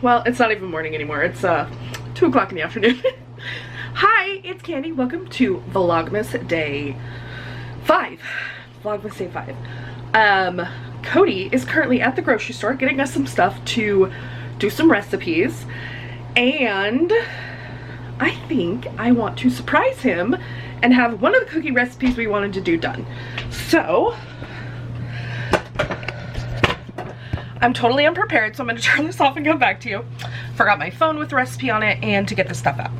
Well, it's not even morning anymore. It's 2 o'clock in the afternoon. Hi, it's Candy. Welcome to Vlogmas Day 5. Vlogmas Day 5. Cody is currently at the grocery store getting us some stuff to do some recipes, and I think I want to surprise him and have one of the cookie recipes we wanted to do done. So I'm totally unprepared, so I'm gonna turn this off and go back to you. Forgot my phone with the recipe on it and to get the stuff out.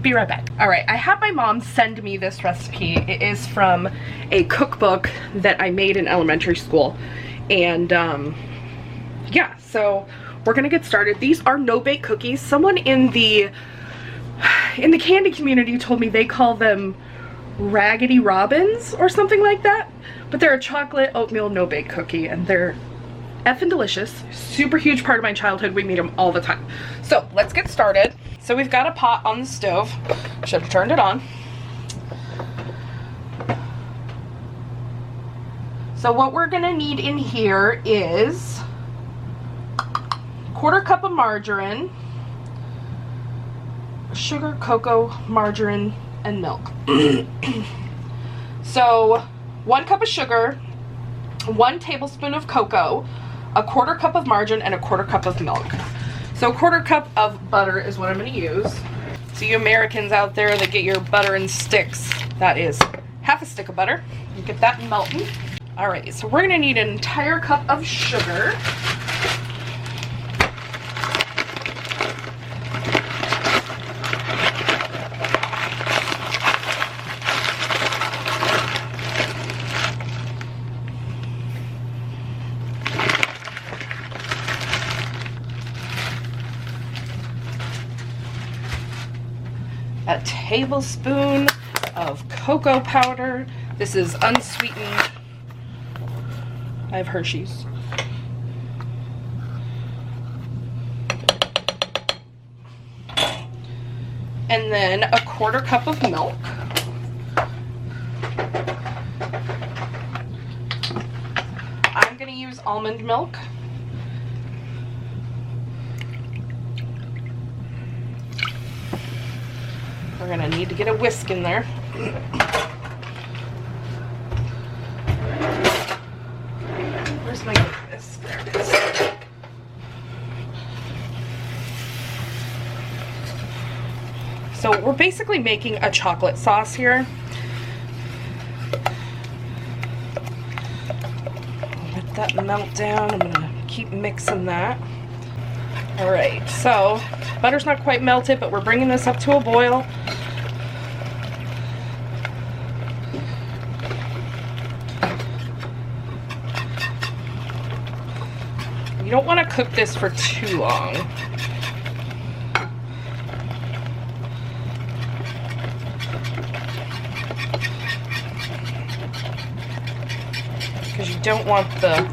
Be right back. All right, I had my mom send me this recipe. It is from a cookbook that I made in elementary school. And yeah, so we're gonna get started. These are no-bake cookies. Someone in the candy community told me they call them Raggedy Robins or something like that. But they're a chocolate oatmeal no-bake cookie, and they're effing delicious. Super huge part of my childhood. We made them all the time. So let's get started. So we've got a pot on the stove. Should have turned it on. So what we're gonna need in here is 1/4 cup of margarine, sugar, cocoa, margarine, and milk. So 1 cup of sugar, 1 tablespoon of cocoa, 1/4 cup of margarine, and 1/4 cup of milk. So 1/4 cup of butter is what I'm going to use. So you Americans out there that get your butter in sticks, that is half a stick of butter. You get that melting. Alright, so we're going to need an entire cup of sugar. A tablespoon of cocoa powder. This is unsweetened. I have Hershey's. And then 1/4 cup of milk. I'm going to use almond milk. We're gonna need to get a whisk in there. Where's my whisk? There it is. So we're basically making a chocolate sauce here. Let that melt down. I'm gonna keep mixing that. Alright, so butter's not quite melted, but we're bringing this up to a boil. You don't want to cook this for too long. Because you don't want the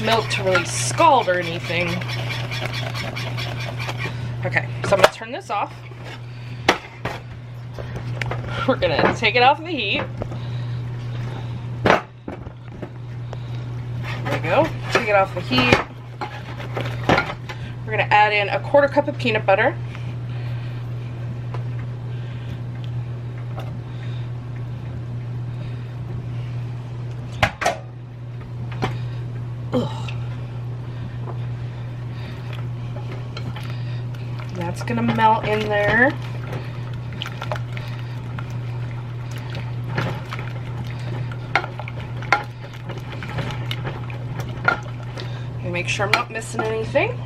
milk to really scald or anything. Okay, so I'm going to turn this off. We're going to take it off the heat. There we go. Take it off the heat. We're going to add in 1/4 cup of peanut butter. Ugh. That's going to melt in there. Make sure I'm not missing anything.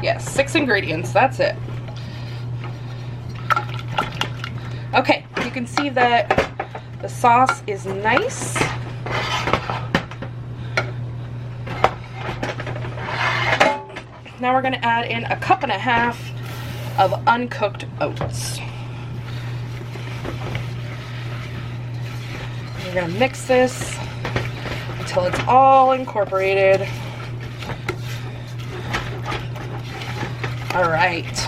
Yes, 6 ingredients, that's it. Okay, you can see that the sauce is nice. Now we're going to add in 1.5 cups of uncooked oats. We're going to mix this until it's all incorporated. All right.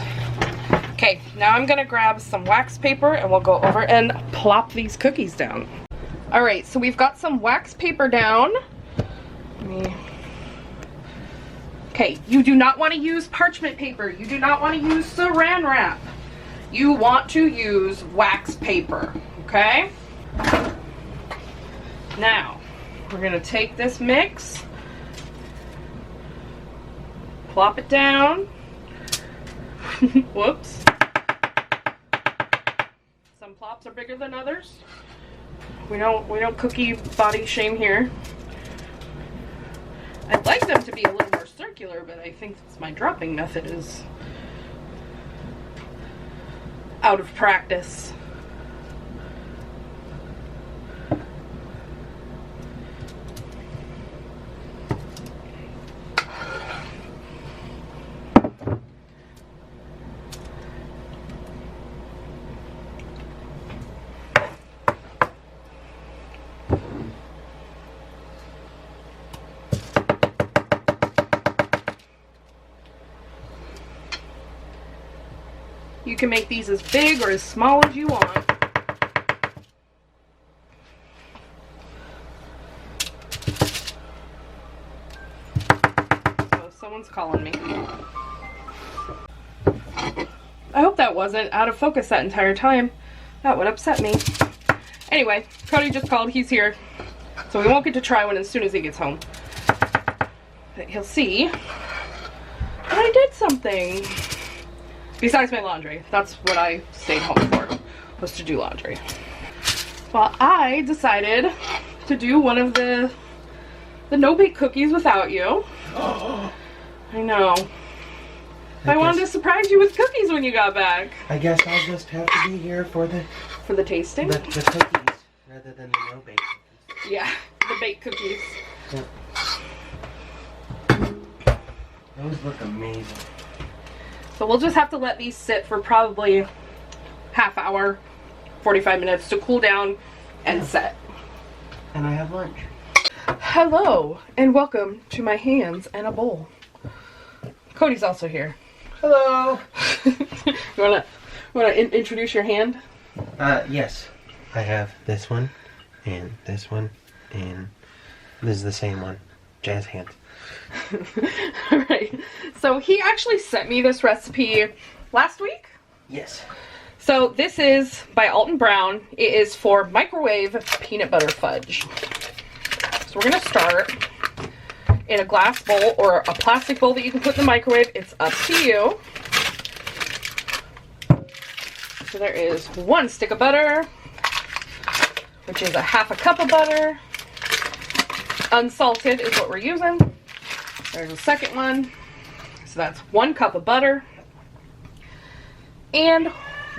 Okay, now I'm gonna grab some wax paper and we'll go over and plop these cookies down. All right, so we've got some wax paper down. Let me Okay, you do not want to use parchment paper. You do not want to use saran wrap. You want to use wax paper, okay? Now, we're gonna take this mix, plop it down. Whoops. Some plops are bigger than others. We don't cookie body shame here. I'd like them to be a little more circular, but I think my dropping method is out of practice. You can make these as big or as small as you want. So someone's calling me. I hope that wasn't out of focus that entire time. That would upset me. Anyway, Cody just called. He's here. So we won't get to try one as soon as he gets home. But he'll see that I did something. Besides my laundry. That's what I stayed home for, was to do laundry. Well, I decided to do one of the no-bake cookies without you. Oh. I know. I wanted to surprise you with cookies when you got back. I guess I'll just have to be here for the tasting? The cookies, rather than the no-bake cookies. Yeah, the baked cookies. Yeah. Those look amazing. So we'll just have to let these sit for probably half hour, 45 minutes to cool down and set. And I have lunch. Hello, and welcome to my hands and a bowl. Cody's also here. Hello. You wanna introduce your hand? Yes. I have this one, and this one, and this is the same one. Jazz hand. Alright, so he actually sent me this recipe last week. Yes. So this is by Alton Brown. It is for microwave peanut butter fudge. So we're going to start in a glass bowl or a plastic bowl that you can put in the microwave. It's up to you. So there is 1 stick of butter, which is a half a cup of butter. Unsalted is what we're using. There's a second one. So that's 1 cup of butter and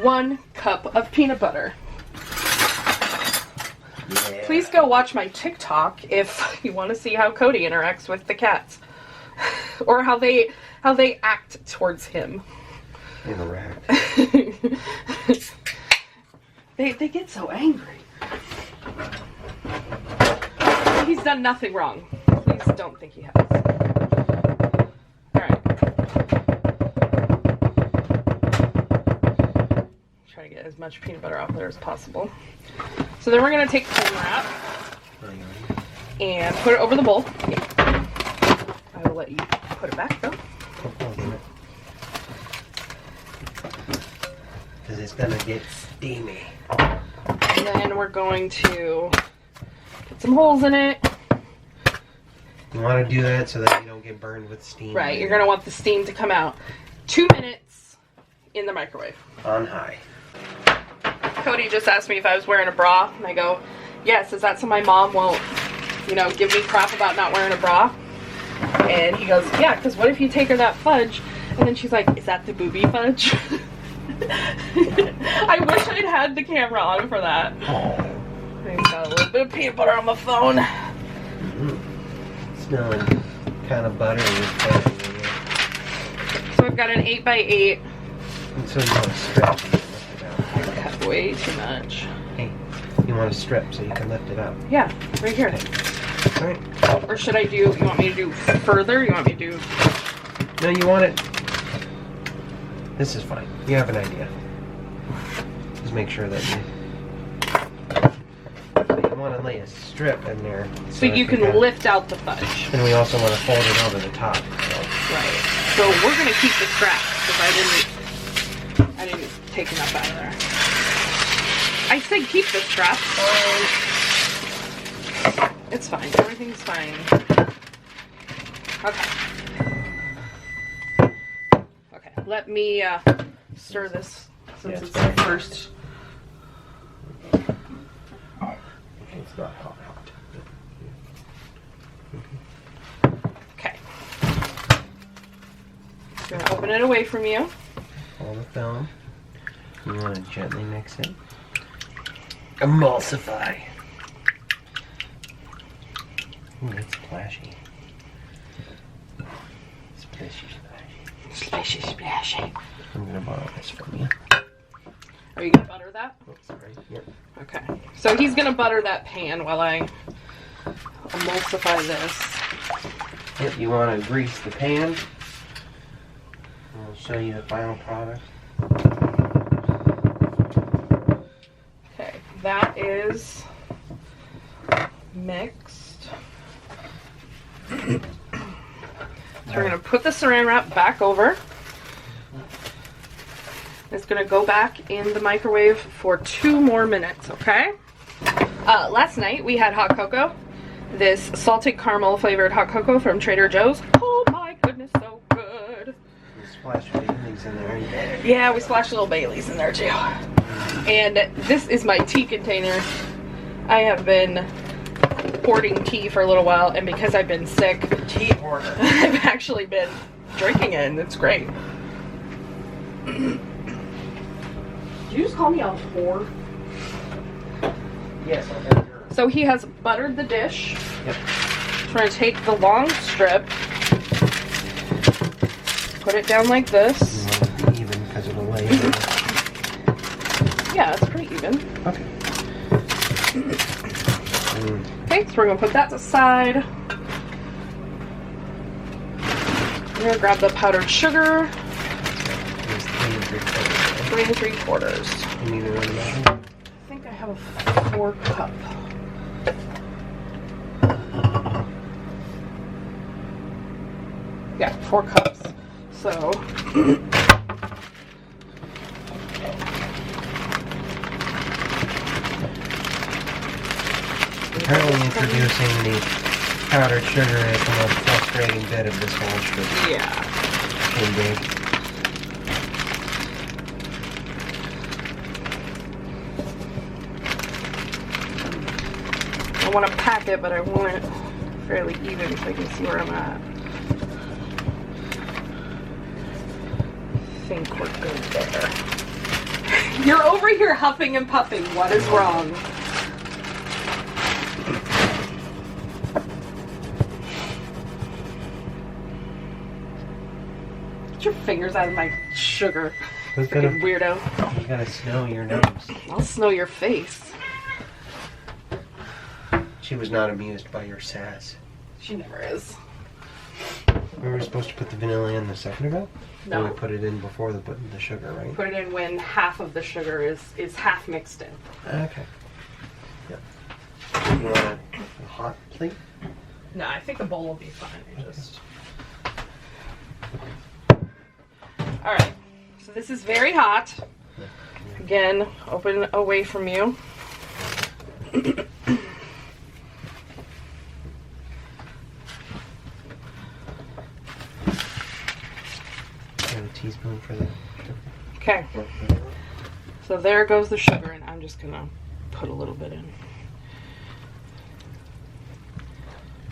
1 cup of peanut butter. Yeah. Please go watch my TikTok if you want to see how Cody interacts with the cats or how they act towards him. Interact. They get so angry. He's done nothing wrong. Please don't think he has. Try to get as much peanut butter off there as possible. So then we're going to take foam wrap and put it over the bowl. Yeah. I will let you put it back though. Because it's going to get steamy. And then we're going to put some holes in it. You want to do that so that you don't get burned with steam. Right, you're going to want the steam to come out. 2 minutes in the microwave. On high. Cody just asked me if I was wearing a bra, and I go, yes, is that so my mom won't, give me crap about not wearing a bra? And he goes, yeah, because what if you take her that fudge? And then she's like, is that the booby fudge? I wish I'd had the camera on for that. Oh. I've got a little bit of peanut butter on my phone. Smelling kind of buttery. So I've got an 8x8. And so you want to strip. Cut way too much. Hey, you want to strip so you can lift it up. Yeah, right here. Alright. Or should I do, you want me to do further? You want me to do... No, you want it... This is fine. You have an idea. Just make sure that you... So you want to lay a strip in there. So you can lift out the fudge. And we also want to fold it over the top. So Right. So we're gonna keep the scraps because I didn't take enough out of there. I said keep the scraps. It's fine. Everything's fine. Okay. Okay. Let me stir this since it's the first. It's not hot. Okay. I'm gonna open it away from you. All the film. You want to gently mix it. Emulsify. Ooh, it's splashy. Splashy, splashy. Splashy, splashy. I'm gonna borrow this from you. Are you gonna butter that? Oh, sorry. Yep. Okay. So he's gonna butter that pan while I emulsify this. Yep, you want to grease the pan. I'll show you the final product. Okay, that is mixed. So we're gonna put the saran wrap back over. It's gonna go back in the microwave for 2 more minutes, okay? Last night we had hot cocoa. This salted caramel flavored hot cocoa from Trader Joe's. Oh my goodness, so good. You splash Baileys in there. Yeah, we splashed little Baileys in there too. And this is my tea container. I have been hoarding tea for a little while, and because I've been sick, Tea hoarder. I've actually been drinking it, and it's great. Did you just call me a whore? Yes, I'll have your. So he has buttered the dish. Yep. We're going to take the long strip, put it down like this. You want it to be even because of the lay. Yeah, it's pretty even. Okay. Okay, so we're going to put that aside. We're going to grab the powdered sugar. It's 3 3/4. You need to run it out. I think I have a 4 cup. Yeah, 4 cups. So Apparently introducing the powdered sugar is the most frustrating bit of this whole sugar yeah. shindig. I want to pack it, but I want it fairly even so I can see where I'm at. I think we're good there. You're over here huffing and puffing. What is wrong? Get your fingers out of my sugar. Who's Freaking weirdo. You gotta snow your nose. I'll snow your face. She was not amused by your sass. She never is. We were supposed to put the vanilla in a second ago? No. Or we put it in before the sugar, right? Put it in when half of the sugar is half mixed in. Okay. Yep. You want a hot plate? No, I think a bowl will be fine. Alright, so this is very hot. Again, open away from you. A teaspoon for that. Okay, so there goes the sugar, and I'm just gonna put a little bit in.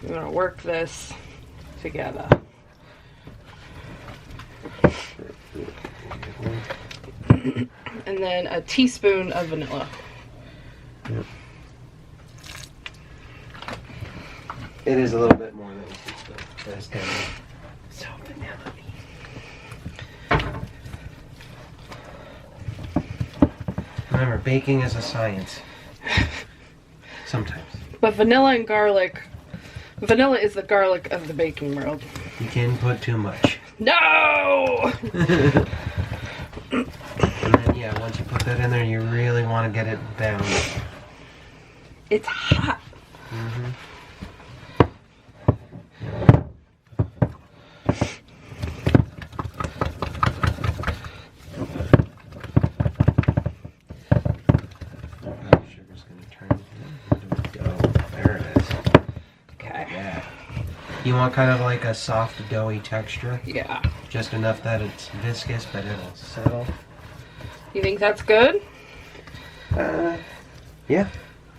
I'm gonna work this together. And then a teaspoon of vanilla. Yep. It is a little bit more than a teaspoon. That's kind of so vanilla-y. Remember, baking is a science. Sometimes. But vanilla and garlic, vanilla is the garlic of the baking world. You can put too much. No! And then, yeah, once you put that in there, you really want to get it down. It's hot. Mm-hmm. You want kind of like a soft, doughy texture. Yeah. Just enough that it's viscous, but it'll settle. You think that's good? Yeah.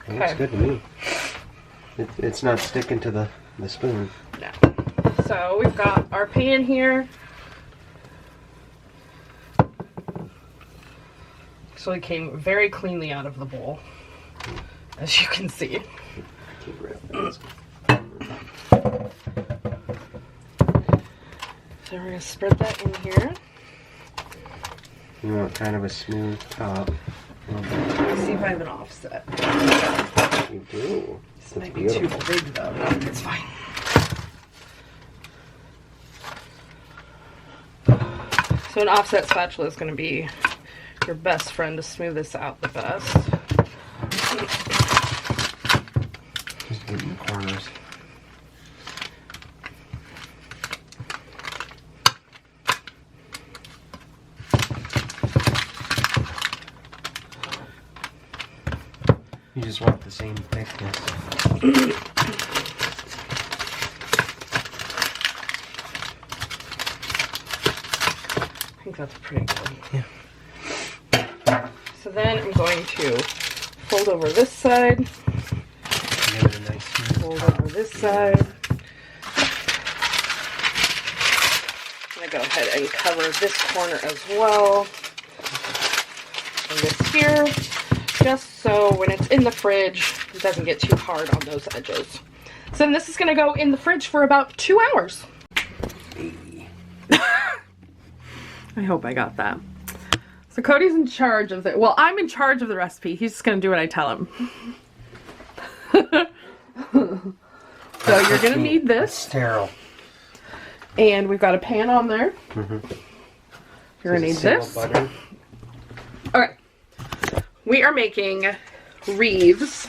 It looks good to me. It's not sticking to the spoon. No. So we've got our pan here. So it came very cleanly out of the bowl, as you can see. So we're going to spread that in here. You want kind of a smooth top. Let's see if I have an offset. You do. This might be too big though. No, it's fine. So an offset spatula is going to be your best friend to smooth this out the best. Just get in the corners. You just want the same thickness. I think that's pretty good. Yeah. So then I'm going to fold over this side. Give it a nice smooth Fold top. over this side. I'm going to go ahead and cover this corner as well. And this here. Just so when it's in the fridge, it doesn't get too hard on those edges. So then this is going to go in the fridge for about 2 hours. I hope I got that. So Cody's in charge of the, well, I'm in charge of the recipe. He's just going to do what I tell him. So you're going to need this. Sterile. And we've got a pan on there. Mm-hmm. You're going to need this. Butter. Okay. We are making wreaths.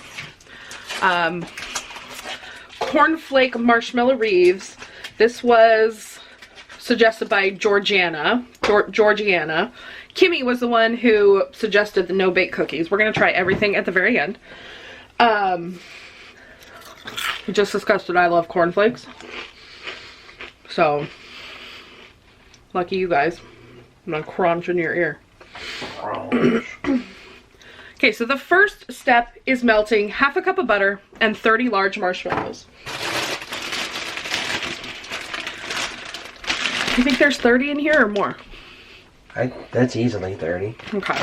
Cornflake marshmallow wreaths. This was suggested by Georgiana. Kimmy was the one who suggested the no-bake cookies. We're going to try everything at the very end. We just discussed that I love cornflakes. So, lucky you guys. I'm going to crunch in your ear. Okay, so the first step is melting half a cup of butter and 30 large marshmallows. Do you think there's 30 in here or more? That's easily 30. Okay.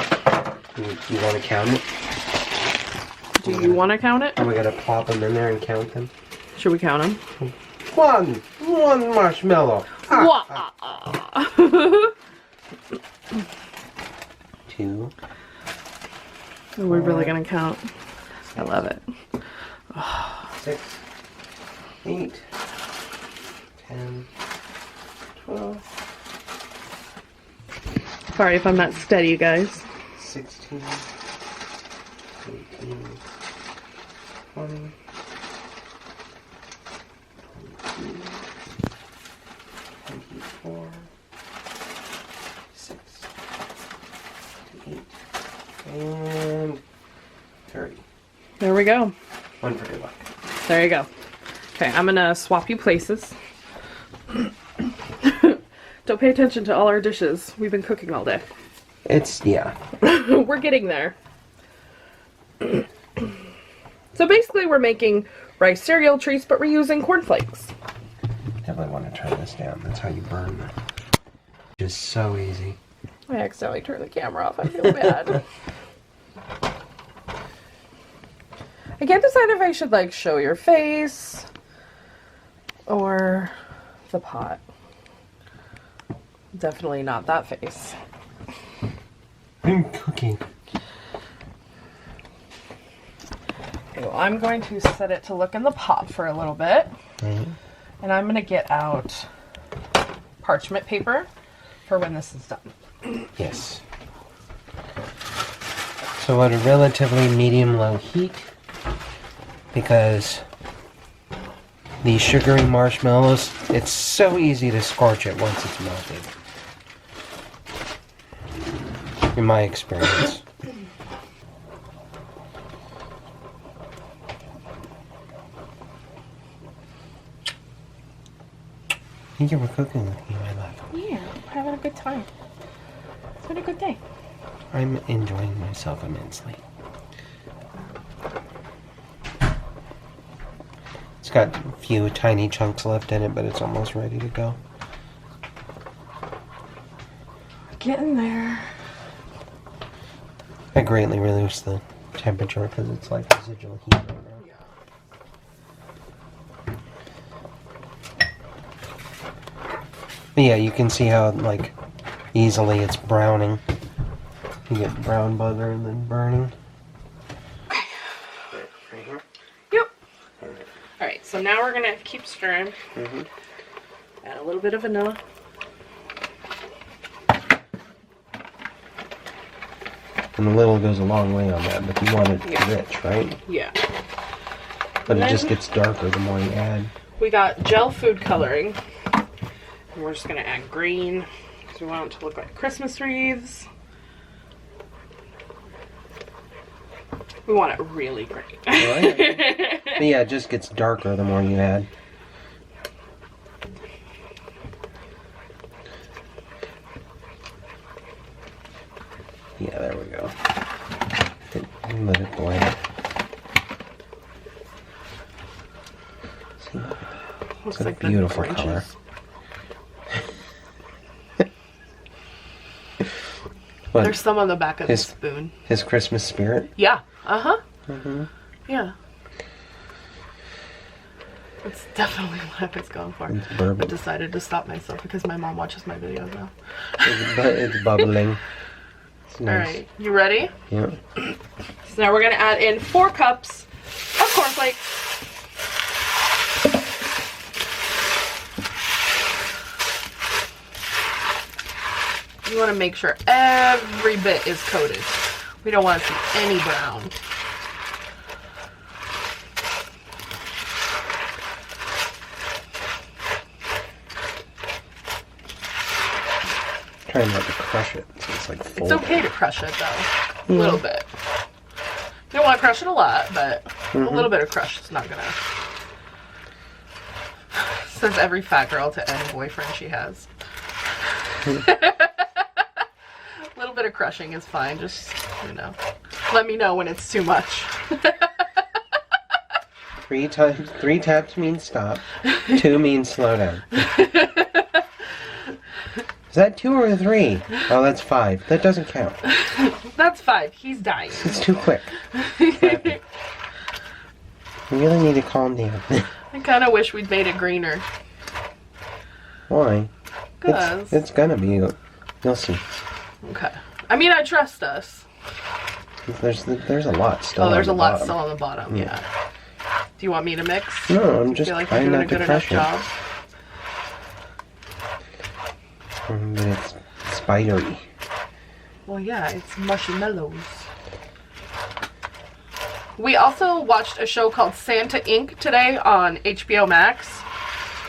You want to count it? Do you want to count it? Are we going to plop them in there and count them? Should we count them? One marshmallow. Two. Are we really going to count? I love it. 6, 8, 10, 12. Sorry if I'm not steady, you guys. 16, 18, 20, 22, 24, 6, 8, and 30. There we go. One for good luck. There you go. Okay, I'm going to swap you places. Don't pay attention to all our dishes. We've been cooking all day. Yeah. We're getting there. So basically we're making rice cereal treats, but we're using cornflakes. Definitely want to turn this down. That's how you burn them. Just so easy. I accidentally turned the camera off. I feel bad. I can't decide if I should like show your face or the pot. Definitely not that face. I'm cooking. Okay, well, I'm going to set it to look in the pot for a little bit. Mm-hmm. And I'm going to get out parchment paper for when this is done. Yes. So at a relatively medium-low heat, because the sugary marshmallows, it's so easy to scorch it once it's melted. In my experience. Thank you for cooking with me, my love. Yeah, having a good time. It's been a good day. I'm enjoying myself immensely. It's got a few tiny chunks left in it, but it's almost ready to go. Getting there. I greatly reduced the temperature because it's like residual heat right now. But yeah, you can see how like easily it's browning. You get brown butter and then burning. Okay. Right here. Yep. Alright, so now we're gonna keep stirring. Add a little bit of vanilla. And a little goes a long way on that, but you want it rich, right? Yeah. But it just gets darker the more you add. We got gel food coloring. And we're just gonna add green because we want it to look like Christmas wreaths. We want it really green. Right. But yeah, it just gets darker the more you add. Yeah, there we go. Let it blend. See, Looks it's like a beautiful color. What? There's some on the back of the spoon. His Christmas spirit? Yeah. Uh-huh. Mm-hmm. Yeah. That's definitely what I was going for. It's bourbon. I decided to stop myself because my mom watches my videos now. It's bubbling. It's nice. Alright, you ready? Yep. So now we're going to add in 4 cups of cornflakes. You want to make sure every bit is coated. We don't want to see any brown. Trying not to crush it, so it's like It's okay to crush it though, a little bit. You don't want to crush it a lot, but a little bit of crush is not gonna. Says every fat girl to any boyfriend she has. A little bit of crushing is fine. Just, you know, let me know when it's too much. 3 taps means stop. 2 means slow down. Is that 2 or 3? Oh, that's 5. That doesn't count. That's 5. He's dying. It's too quick. You really need to calm down. I kind of wish we'd made it greener. Why? Because. It's gonna be. You'll see. Okay. I mean, I trust us. There's a lot still. Oh, there's a lot bottom. still on the bottom. Yeah. Do you want me to mix? No, I'm just feel like you're trying doing not a to good enough crush it. job. But it's spidery. Well, yeah, it's marshmallows. We also watched a show called Santa Inc. today on HBO Max.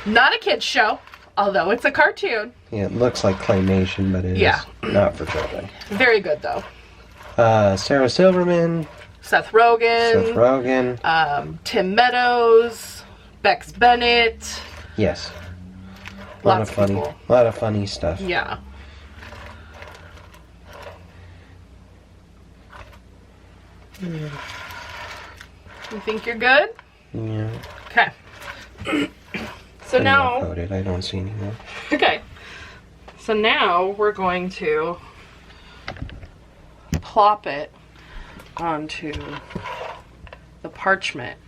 Not a kid's show, although it's a cartoon. Yeah, it looks like claymation, but it is not for children. Very good, though. Sarah Silverman. Seth Rogen. Tim Meadows. Bex Bennett. Yes. Lots of funny, people. A lot of funny stuff. Yeah. You think you're good? Yeah. Okay. So now. Coated. I don't see any more. Okay. So now we're going to plop it onto the parchment.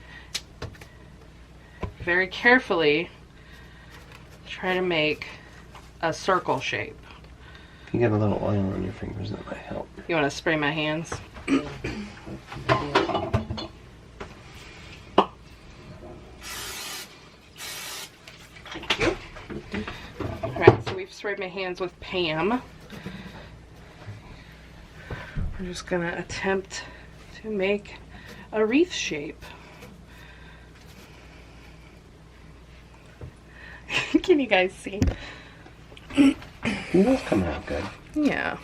Very carefully try to make a circle shape. If you get a little oil on your fingers, that might help. You want to spray my hands? Thank you. Alright, so we've sprayed my hands with Pam. We're just going to attempt to make a wreath shape. Can you guys see? These come out good. Yeah.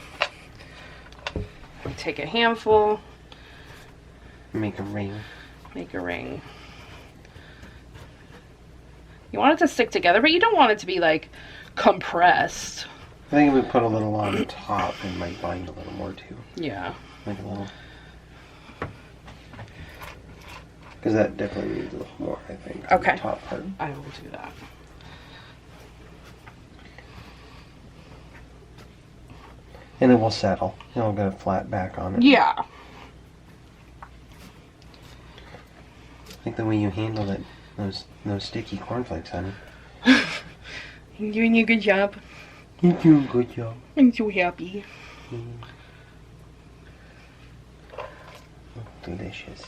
Take a handful. Make a ring. Make a ring. You want it to stick together, but you don't want it to be like compressed. I think if we put a little on the top, it might bind a little more too. Yeah. Like a little. Because that definitely needs a little more, I think. Okay. The top part. I will do that. And it will settle. It'll get a flat back on it. Yeah. I think the way you handled it, those sticky cornflakes, honey. You're doing a good job. You're doing a good job. I'm so happy. Delicious.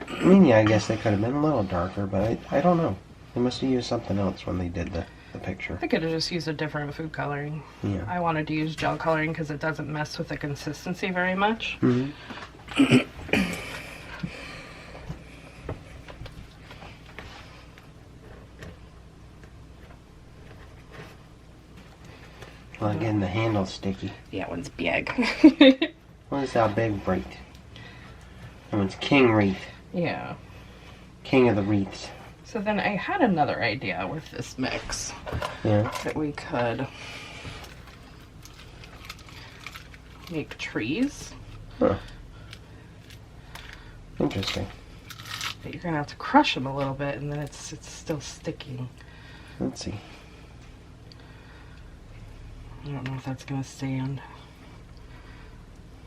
I mean, yeah, I guess they could have been a little darker, but I don't know. They must have used something else when they did the picture. I could have just used a different food coloring. Yeah. I wanted to use gel coloring because it doesn't mess with the consistency very much. Mm-hmm. Well, again, the handle's sticky. Yeah, one's big. What is that big wreath? That one's king wreath. Yeah. King of the wreaths. So then I had another idea with this mix. Yeah. That we could make trees. Huh. Interesting. But you're gonna have to crush them a little bit, and then it's still sticking. Let's see. I don't know if that's gonna stand.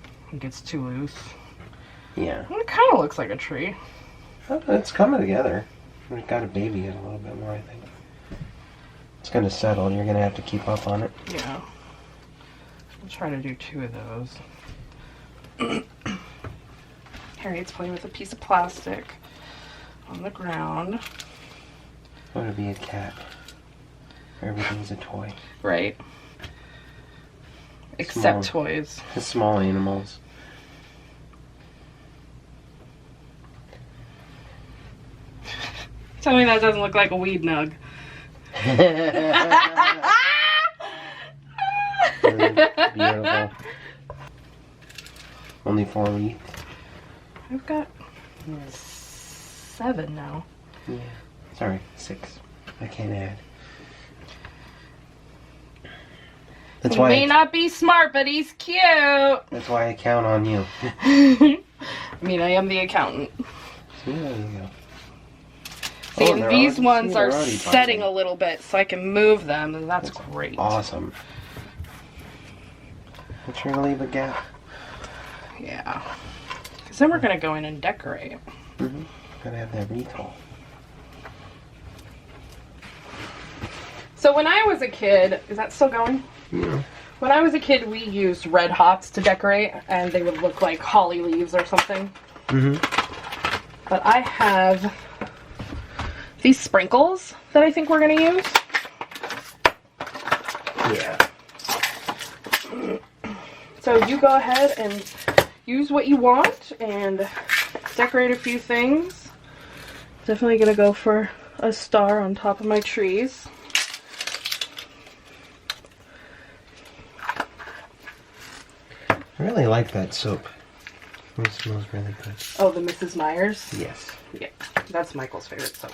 I think it's too loose. Yeah. Well, it kind of looks like a tree. It's coming together. We've got to baby it a little bit more, I think. It's going to settle. You're going to have to keep up on it. Yeah. I'll try to do 2 of those. Harriet's playing with a piece of plastic on the ground. Want to be a cat. Everything's a toy. Right. Except toys. The small animals. Tell me that doesn't look like a weed nug. Beautiful. Only 4 wreaths. I've got 7 now. Yeah. Sorry, 6. I can't add. That's why may not be smart, but he's cute. That's why I count on you. I mean, I am the accountant. See, there you go. See, and these ones are already setting buzzing. a little bit, so I can move them, and that's great. Awesome. Make sure to leave a gap. Yeah. Because then we're going to go in and decorate. Mm-hmm. Gotta have that wreath hole. So when I was a kid, is that still going? Yeah. When I was a kid, we used red hots to decorate, and they would look like holly leaves or something. Mm-hmm. But I have these sprinkles that I think we're going to use. Yeah. So you go ahead and use what you want and decorate a few things. Definitely going to go for a star on top of my trees. I really like that soap. It smells really good. Oh, the Mrs. Myers? Yes. Yeah, that's Michael's favorite soap.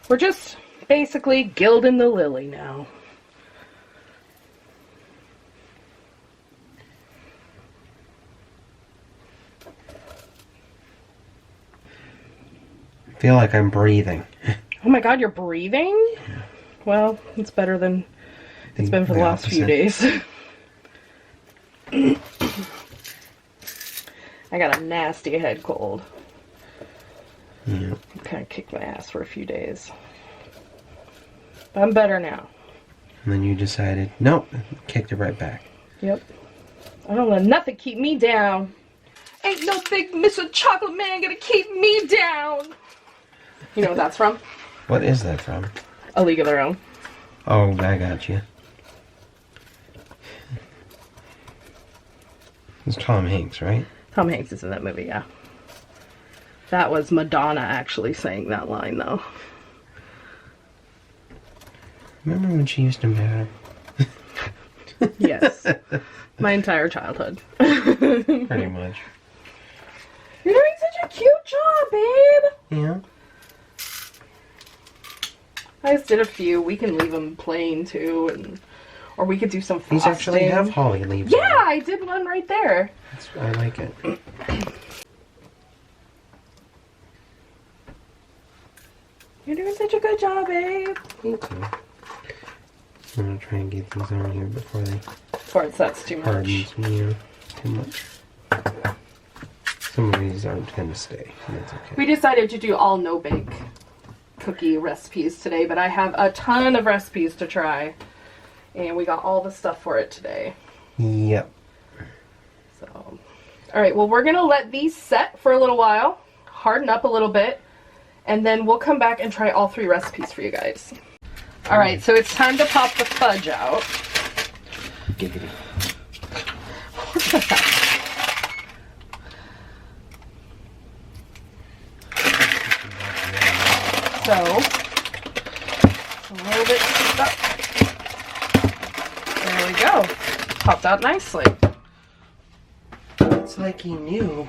We're just basically gilding the lily now. I feel like I'm breathing. Oh my god, you're breathing? Yeah. Well, it's better than it's been for the last few days. I got a nasty head cold. Yeah. Kind of kicked my ass for a few days. But I'm better now. And then you decided, nope, kicked it right back. Yep. I don't let nothing keep me down. Ain't no big Mr. Chocolate Man gonna keep me down. You know what that's from? What is that from? A League of Their Own. Oh, I got you. It's Tom Hanks, right? Tom Hanks is in that movie, yeah. That was Madonna actually saying that line, though. Remember when she used to matter? Yes. My entire childhood. Pretty much. You're doing such a cute job, babe. Yeah. I just did a few. We can leave them plain too, or we could do some frosting. These actually have holly leaves. Yeah, I did one right there. I like it. You're doing such a good job, babe. Thank you. I'm gonna try and get these on here before they That's too much. hardens me or too much. Some of these aren't gonna stay, and it's okay. We decided to do all no-bake cookie recipes today, but I have a ton of recipes to try, and we got all the stuff for it today. Yep. So, all right, well, we're gonna let these set for a little while, harden up a little bit, and then we'll come back and try all 3 recipes for you guys. All right, so it's time to pop the fudge out. Giggity. What's that? So, a little bit stuck. There we go. Popped out nicely. It's like he knew.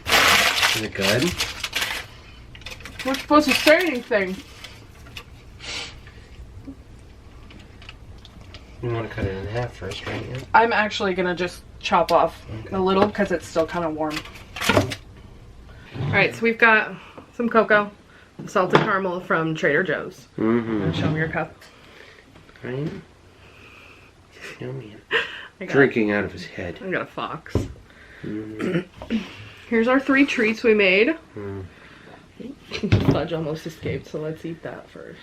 Is it good? We're supposed to say anything. You want to cut it in half first, right? Yeah. I'm actually gonna just chop off a little because it's still kind of warm. Alright, so we've got some cocoa, salted caramel from Trader Joe's. Mm-hmm. Show me your cup. Right? Yummy. Drinking out of his head. I got a Foxx. Mm-hmm. Here's our 3 treats we made. Mm. Fudge almost escaped, so let's eat that first.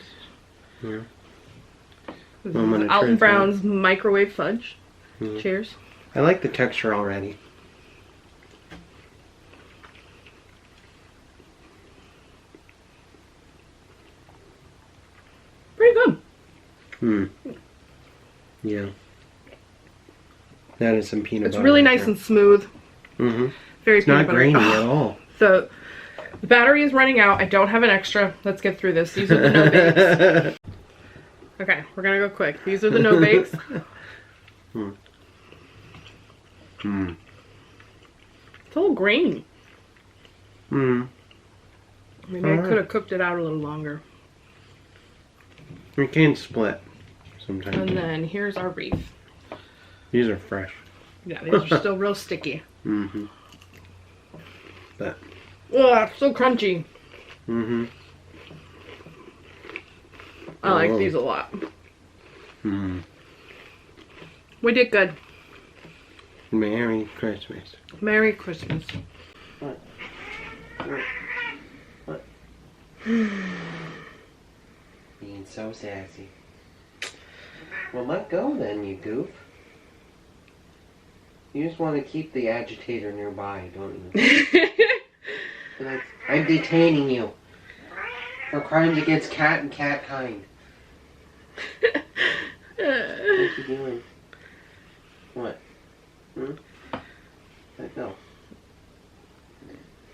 Yeah. This is Alton Brown's microwave fudge. Mm. Cheers. I like the texture already. Pretty good. Hmm. Yeah. That is some peanut butter. It's really right nice there. and smooth. Mm-hmm. Very It's not peanut grainy butter. at all. So, the battery is running out. I don't have an extra. Let's get through this. These are the no bakes. Okay, we're gonna go quick. These are the no bakes. Hmm. Hmm. It's a little grainy. Hmm. Maybe I could have cooked it out a little longer. It can split sometimes. And then here's our wreath. These are fresh. Yeah, these are still real sticky. Mm-hmm. But. Ugh, so crunchy. Mm-hmm. I like these a lot. Mm-hmm. We did good. Merry Christmas. Merry Christmas. What? What? Being so sassy. Well, let go then, you goof. You just want to keep the agitator nearby, don't you? Like, I'm detaining you for crimes against cat and cat kind. What you doing? What? Hmm? Let go.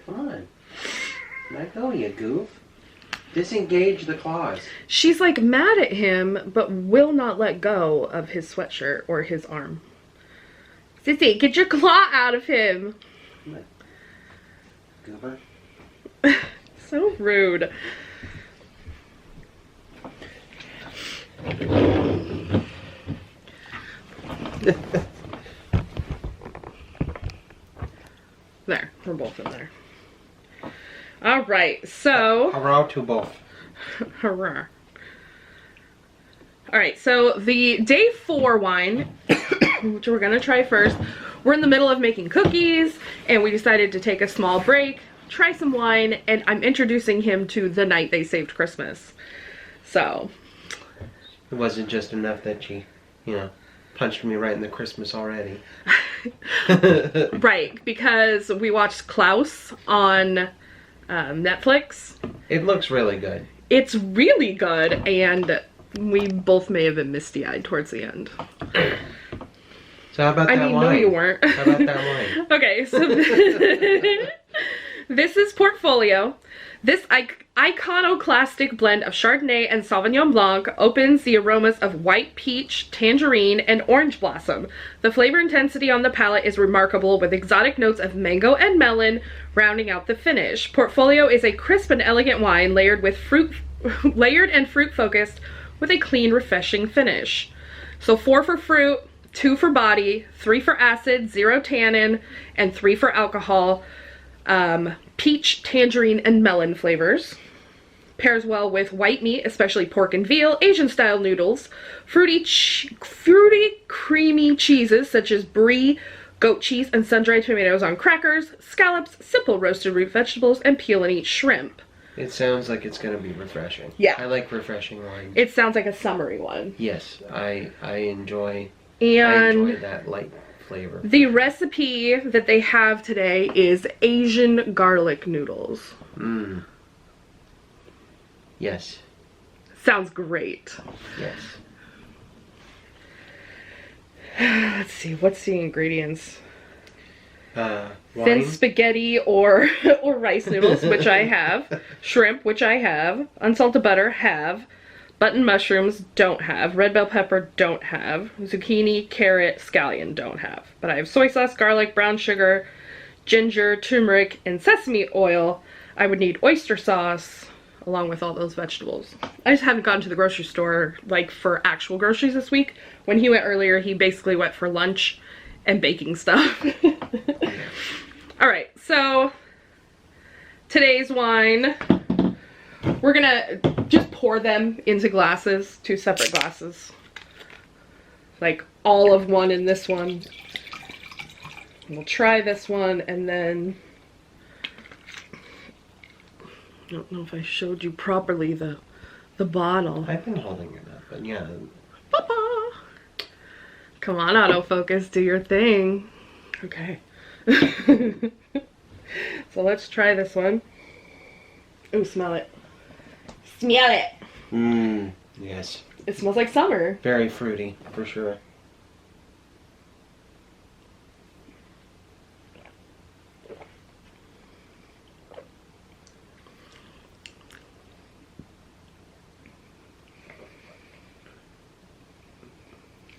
Come on. Let go, you goof. Disengage the claws. She's like mad at him, but will not let go of his sweatshirt or his arm. Sissy, get your claw out of him. Come on. Goober. So rude. There, we're both in there. All right, so Hurrah to both. hurrah. All right, so the day 4 wine, which we're gonna try first. We're in the middle of making cookies, and we decided to take a small break, try some wine, and I'm introducing him to The Night They Saved Christmas. So. It wasn't just enough that she, you know, punched me right in the Christmas already. Right, because we watched Klaus on Netflix. It looks really good. It's really good, and we both may have been misty-eyed towards the end. So how about that wine? No, you weren't. How about that wine? Okay, so this is Portfolio. This iconoclastic blend of Chardonnay and Sauvignon Blanc opens the aromas of white peach, tangerine, and orange blossom. The flavor intensity on the palate is remarkable, with exotic notes of mango and melon rounding out the finish. Portfolio is a crisp and elegant wine layered and fruit focused with a clean, refreshing finish. So 4 for fruit, 2 for body, 3 for acid, 0 tannin, and 3 for alcohol. Peach, tangerine, and melon flavors. Pairs well with white meat, especially pork and veal, Asian-style noodles, fruity, creamy cheeses such as brie, goat cheese, and sun-dried tomatoes on crackers, scallops, simple roasted root vegetables, and peel and eat shrimp. It sounds like it's gonna be refreshing. Yeah. I like refreshing wine. It sounds like a summery one. Yes, I enjoy that light flavor. The recipe that they have today is Asian garlic noodles. Mmm. Yes. Sounds great. Yes. Let's see, what's the ingredients? Wine? Thin spaghetti or rice noodles, which I have. Shrimp, which I have. Unsalted butter, have. Button mushrooms, don't have. Red bell pepper, don't have. Zucchini, carrot, scallion, don't have. But I have soy sauce, garlic, brown sugar, ginger, turmeric, and sesame oil. I would need oyster sauce along with all those vegetables. I just haven't gone to the grocery store like for actual groceries this week. When he went earlier, he basically went for lunch and baking stuff. All right, so today's wine, we're gonna just pour them into glasses, 2 separate glasses. Like all of one in this one. We'll try this one and then, I don't know if I showed you properly the bottle. I've been holding it up, but yeah. Ba-ba. Come on, autofocus, do your thing. Okay. So let's try this one. Ooh, smell it. Smell it. Mmm, yes. It smells like summer. Very fruity, for sure.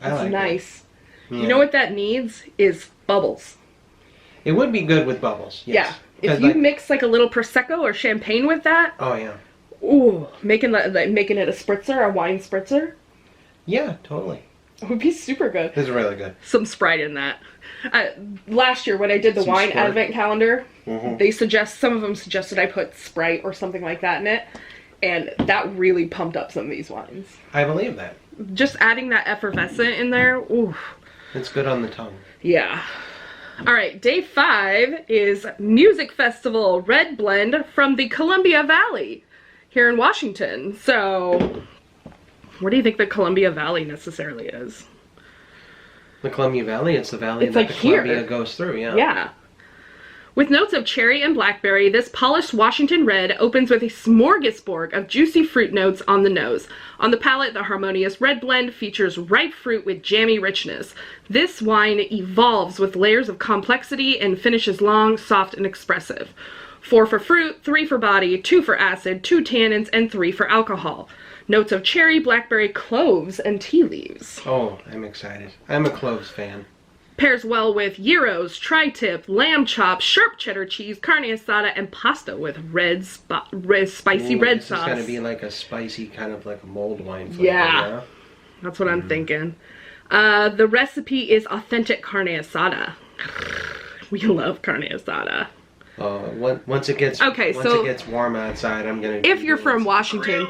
That's like nice. Yeah. You know what that needs is bubbles. It would be good with bubbles. Yes. Yeah. If you mix like a little prosecco or champagne with that. Oh yeah. Ooh, making it a spritzer, a wine spritzer. Yeah, totally. It would be super good. It's really good. Some Sprite in that. Last year when I did the wine advent calendar, some of them suggested I put Sprite or something like that in it, and that really pumped up some of these wines. I believe that. Just adding that effervescent in there, ooh. It's good on the tongue. Yeah. All right, day 5 is Music Festival Red Blend from the Columbia Valley here in Washington. So, where do you think the Columbia Valley necessarily is? The Columbia Valley, it's the valley It's that like the Columbia here. goes through, yeah. Yeah. With notes of cherry and blackberry, this polished Washington red opens with a smorgasbord of juicy fruit notes on the nose. On the palate, the harmonious red blend features ripe fruit with jammy richness. This wine evolves with layers of complexity and finishes long, soft, and expressive. 4 for fruit, 3 for body, 2 for acid, 2 tannins, and 3 for alcohol. Notes of cherry, blackberry, cloves, and tea leaves. Oh, I'm excited. I'm a cloves fan. Pairs well with gyros, tri-tip, lamb chops, sharp cheddar cheese, carne asada, and pasta with spicy red sauce. It's going to be like a spicy, kind of like a mulled wine flavor. Yeah. That's what I'm thinking. The recipe is authentic carne asada. We love carne asada. Once it gets warm outside, I'm gonna. If you're from Washington,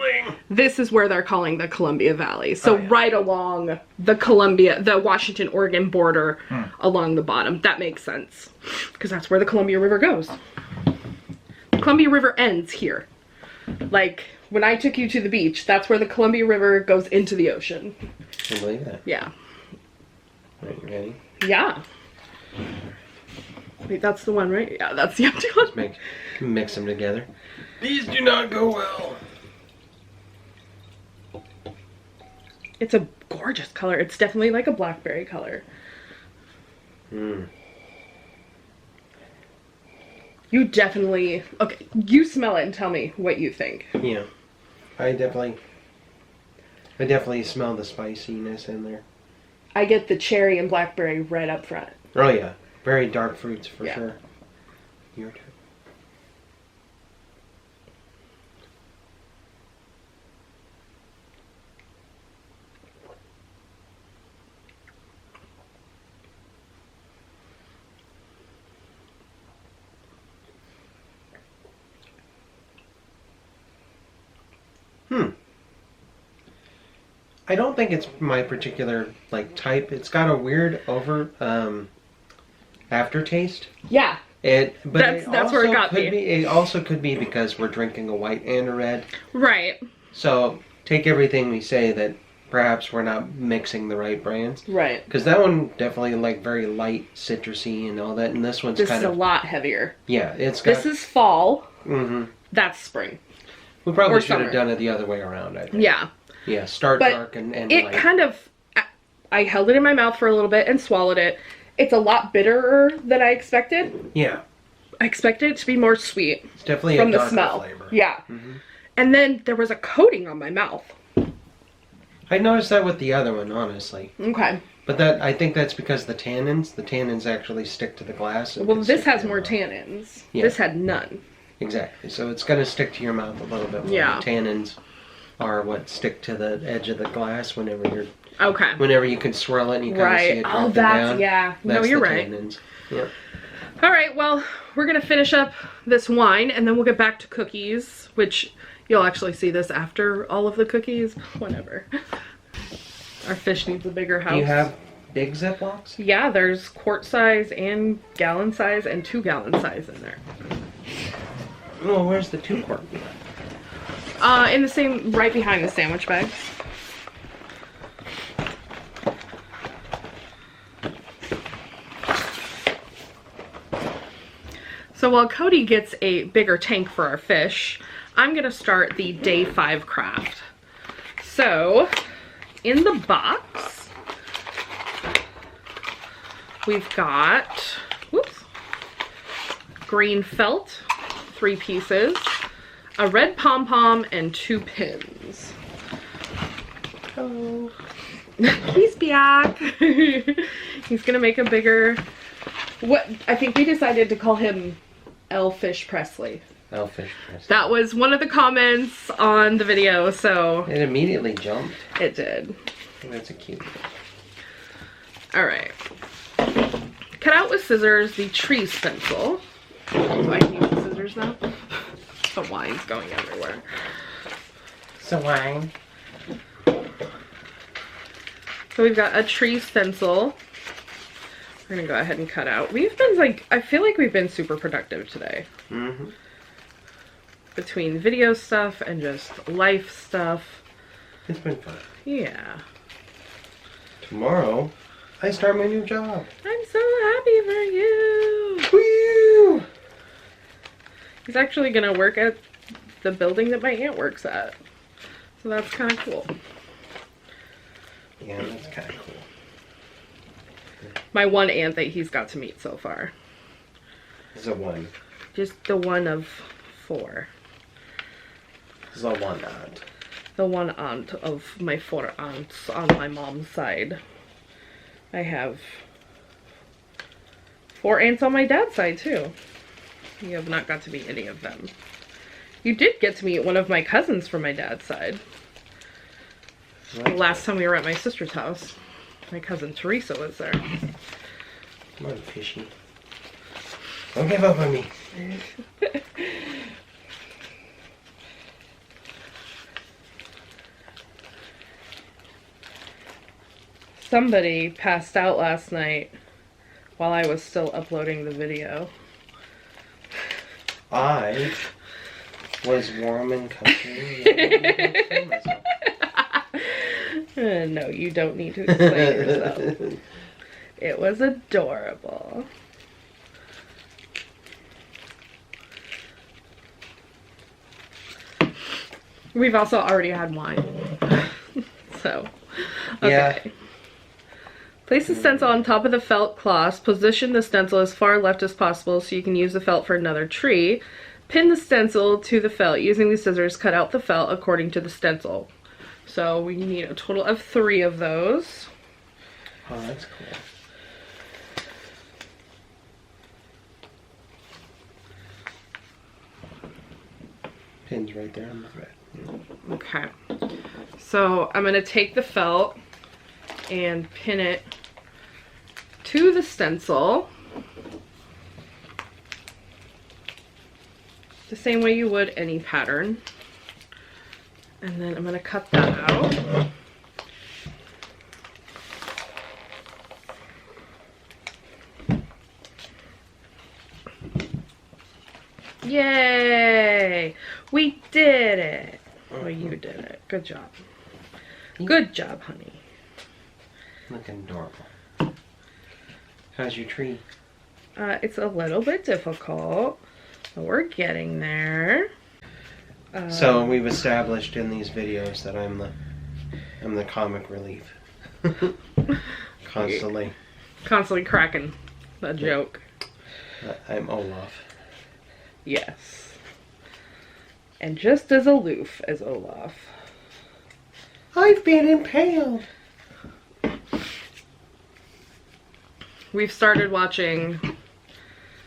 this is where they're calling the Columbia Valley. So right along the Washington-Oregon border, along the bottom. That makes sense, because that's where the Columbia River goes. The Columbia River ends here. Like when I took you to the beach, that's where the Columbia River goes into the ocean. I believe that. Yeah. Are you ready? Yeah. Wait, that's the one, right? Yeah, that's the empty one. Mix them together. These do not go well. It's a gorgeous color. It's definitely like a blackberry color. You definitely... Okay, you smell it and tell me what you think. Yeah. I definitely smell the spiciness in there. I get the cherry and blackberry right up front. Oh yeah. Very dark fruits for sure. Your turn. I don't think it's my particular like type. It's got a weird aftertaste. Yeah. But that's where it got me. It also could be because we're drinking a white and a red. Right. So take everything we say that perhaps we're not mixing the right brands. Right. Because that one definitely like very light, citrusy and all that, and this one's this is a lot heavier. Yeah, it's got. This is fall. Mm-hmm. That's spring. We probably should summer. have done it the other way around, I think. Yeah. Yeah, start but dark and it light. kind of... I held it in my mouth for a little bit and swallowed it. It's a lot bitterer than I expected. Yeah. I expected it to be more sweet. It's definitely from a the darker smell. flavor. Yeah. Mm-hmm. And then there was a coating on my mouth. I noticed that with the other one, honestly. Okay. But I think that's because the tannins actually stick to the glass. Well, this has more tannins. Yeah. This had none. Exactly. So it's going to stick to your mouth a little bit more. Yeah. The tannins are what stick to the edge of the glass whenever you're... Okay. Whenever you can swirl it and you kind of see it dropping down. Yeah. That's No, you're the right. Tannins. Yep. All right, well, we're going to finish up this wine, and then we'll get back to cookies, which you'll actually see this after all of the cookies. Whatever. Our fish needs a bigger house. Do you have big Ziplocs? Yeah, there's quart size and gallon size and 2 gallon size in there. Oh, where's the 2 quart? In the same, right behind the sandwich bags. So while Cody gets a bigger tank for our fish, I'm gonna start the day 5 craft. So in the box, we've got, whoops, green felt, 3 pieces, a red pom-pom, and 2 pins. Oh, he's back. He's gonna make a bigger, what, I think we decided to call him Elfish Presley. Elfish Presley. That was one of the comments on the video, so. It immediately jumped. It did. That's a cute one. Alright. Cut out with scissors the tree stencil. Do I need the scissors now? The wine's going everywhere. So wine. So we've got a tree stencil. We're gonna go ahead and cut out. We've been like, I feel like we've been super productive today. Mm-hmm. Between video stuff and just life stuff. It's been fun. Yeah. Tomorrow, I start my new job. I'm so happy for you. Woo! He's actually gonna work at the building that my aunt works at. So that's kind of cool. Yeah, that's kind of cool. My one aunt that he's got to meet so far. It's a one. Just the one of 4. It's a one aunt. The one aunt of my 4 aunts on my mom's side. I have 4 aunts on my dad's side too. You have not got to meet any of them. You did get to meet one of my cousins from my dad's side. Right. Last time we were at my sister's house. My cousin Teresa was there. Come on, fishy. Don't give up on me. Somebody passed out last night while I was still uploading the video. I was warm and comfy. No, you don't need to explain yourself. It was adorable. We've also already had wine. So, okay. Yeah. Place the stencil on top of the felt cloth. Position the stencil as far left as possible so you can use the felt for another tree. Pin the stencil to the felt. Using the scissors, cut out the felt according to the stencil. So we need a total of 3 of those. Oh, that's cool. Pin's right there on the thread. Yeah. Okay. So I'm going to take the felt and pin it to the stencil the same way you would any pattern. And then I'm going to cut that out. Yay! We did it! Oh, you did it. Good job. Good job, honey. Looking adorable. How's your tree? It's a little bit difficult, but we're getting there. So we've established in these videos that I'm the comic relief. Constantly cracking a joke. I'm Olaf. Yes. And just as aloof as Olaf. I've been impaled. We've started watching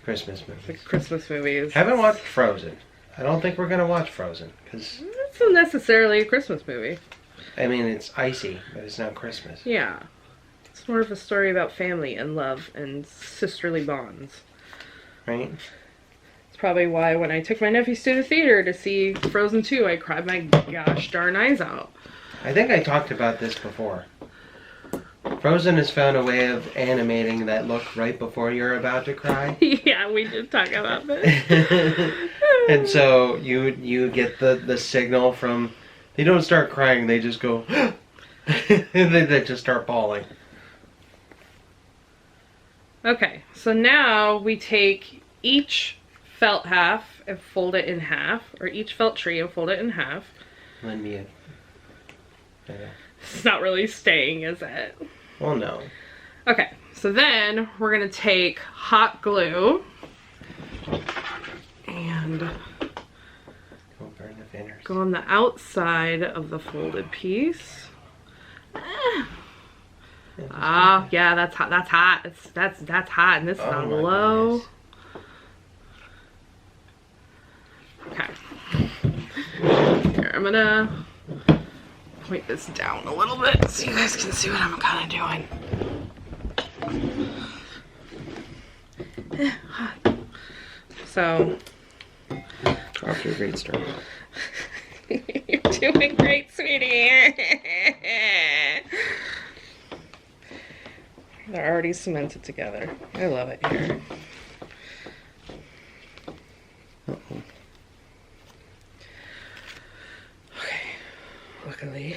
Christmas movies. the Christmas movies. Haven't watched Frozen. I don't think we're gonna watch Frozen because It's not necessarily a Christmas movie. I mean it's icy, but it's not Christmas. Yeah. It's more of a story about family and love and sisterly bonds. Right? It's probably why when I took my nephews to the theater to see Frozen 2, I cried my gosh darn eyes out. I think I talked about this before. Frozen has found a way of animating that look right before you're about to cry. Yeah, we did talk about this. And so you get the signal from, they don't start crying, they just go, and they just start bawling. Okay, so now we take each felt half and fold it in half, or each felt tree and fold it in half. Lend me a... It's not really staying, is it? Well, no. Okay, so then we're gonna take hot glue and Don't burn the fingers. go on the outside of the folded piece. Ah, yeah, that's hot. That's hot. That's hot, and this is Oh on my low. goodness. Okay. Here, I'm gonna point this down a little bit so you guys can see what I'm kind of doing. So, Off to a great start. you're doing great, sweetie. They're already cemented together. I love it here. Uh-oh. Okay. Luckily,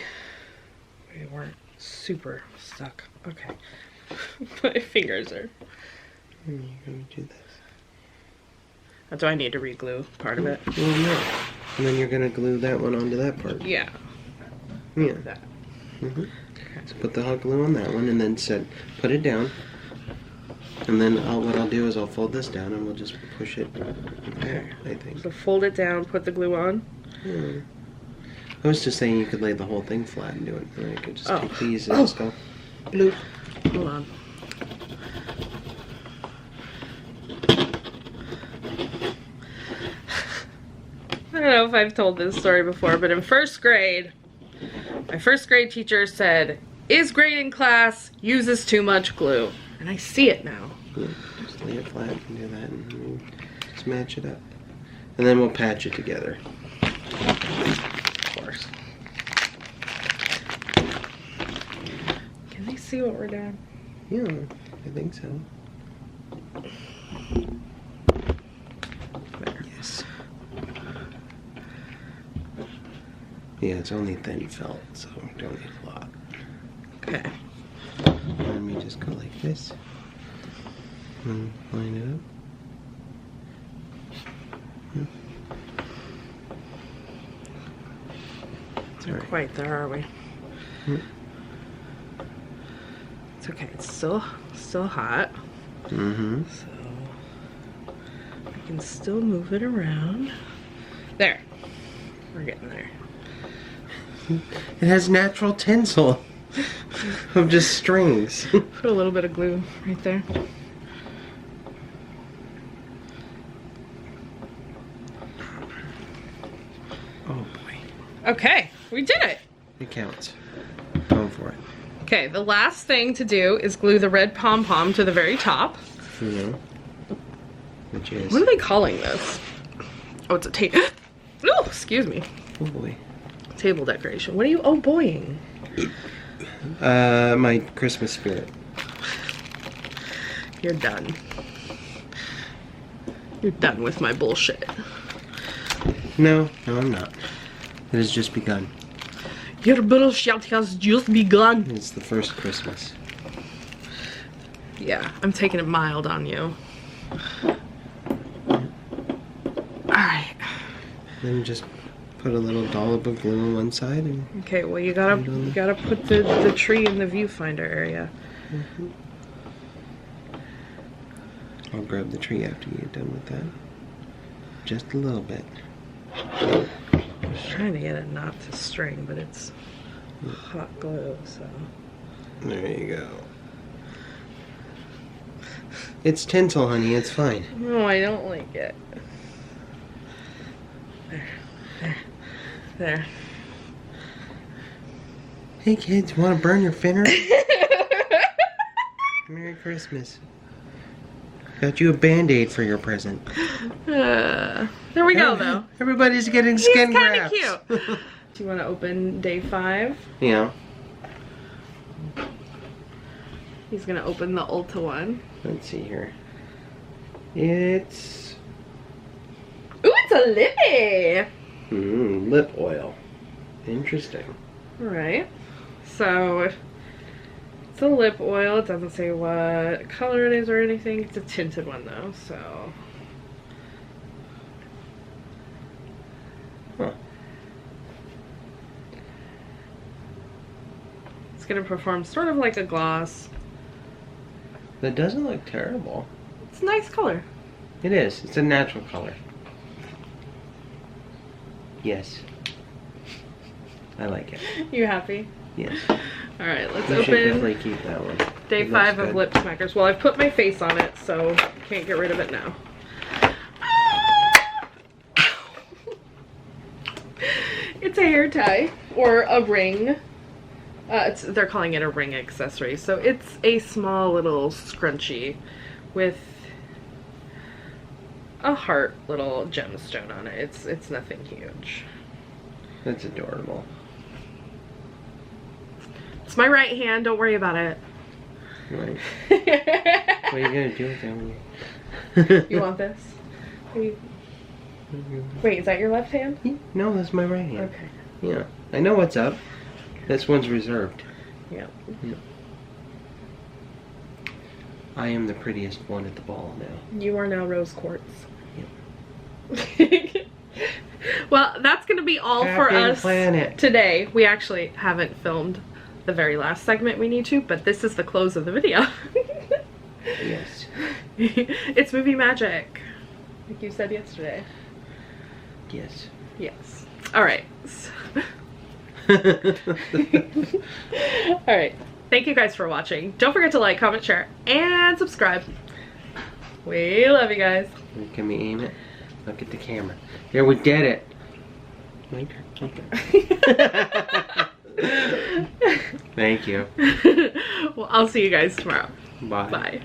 we weren't super stuck. Okay. My fingers are... You're gonna do this. Do I need to re-glue part of it? Well, no. And then you're gonna glue that one onto that part. Yeah. Yeah. That. Mm-hmm. Okay. So put the hot glue on that one, and then put it down. And then what I'll do is I'll fold this down, and we'll just push it there, I think. So fold it down, put the glue on. Yeah. I was just saying you could lay the whole thing flat and do it. And I could just Oh. take these and just go bloop. Hold on. I don't know if I've told this story before, but in first grade, my first grade teacher said, "Is great in class, uses too much glue." And I see it now. Yeah, just lay it flat and do that, and then just match it up. And then we'll patch it together. Of course. Can they see what we're doing? Yeah, I think so. There. Yes. Yeah, it's only thin felt, so we don't need a lot. Okay. Let me just go like this. And line it up. It's not quite there, are we? Hmm. It's Okay, it's still hot. Mm-hmm. So I can still move it around. There. We're getting there. It has natural tinsel of just strings. Put a little bit of glue right there. Oh boy. Okay, we did it. It counts. Going for it. Okay, the last thing to do is glue the red pom-pom to the very top. You know. Which is. What are they calling this? Oh, it's a table. Oh, excuse me. Oh boy. Table decoration. What are you oh boying? My Christmas spirit. You're done. You're done with my bullshit. No, I'm not. It has just begun. Your bullshit has just begun. It's the first Christmas. Yeah, I'm taking it mild on you. Alright. Then just put a little dollop of glue on one side and. Okay, well you gotta put the tree in the viewfinder area. Mm-hmm. I'll grab the tree after you get done with that. Just a little bit. I was trying to get it not to string, but it's hot glue, so. There you go. It's tinsel, honey. It's fine. No, I don't like it. There. Hey kids, want to burn your finner? Merry Christmas. Got you a Band-Aid for your present. There we go, though. Everybody's getting skin He's kind of grafts. cute. Do you want to open day 5? Yeah. He's gonna open the Ulta one. Let's see here. It's Ooh, it's a lippy! lip oil. Interesting. Alright. So, it's a lip oil. It doesn't say what color it is or anything. It's a tinted one, though, so. Huh. It's gonna perform sort of like a gloss. That doesn't look terrible. It's a nice color. It is. It's a natural color. Yes. I like it. You happy? Yes. Alright, let's You should open definitely keep that one. day It looks 5 of good. lip smackers. Well, I've put my face on it, so can't get rid of it now. It's a hair tie or a ring. They're calling it a ring accessory. So it's a small little scrunchie with a heart little gemstone on it. It's nothing huge. That's adorable. It's my right hand. Don't worry about it. Right. What are you gonna do with that? You want this? Wait, is that your left hand? No, that's my right hand. Okay. Yeah. I know what's up. This one's reserved. Yeah. I am the prettiest one at the ball now. You are now rose quartz. Yep. Well, that's going to be all for Captain us Planet. today. We actually haven't filmed the very last segment we need to, but this is the close of the video. Yes. It's movie magic, like you said yesterday. Yes. Yes. All right. All right. Thank you guys for watching. Don't forget to like, comment, share, and subscribe. We love you guys. Can we aim it? Look at the camera. There, we did it. My turn. Okay. Thank you. Well, I'll see you guys tomorrow. Bye. Bye.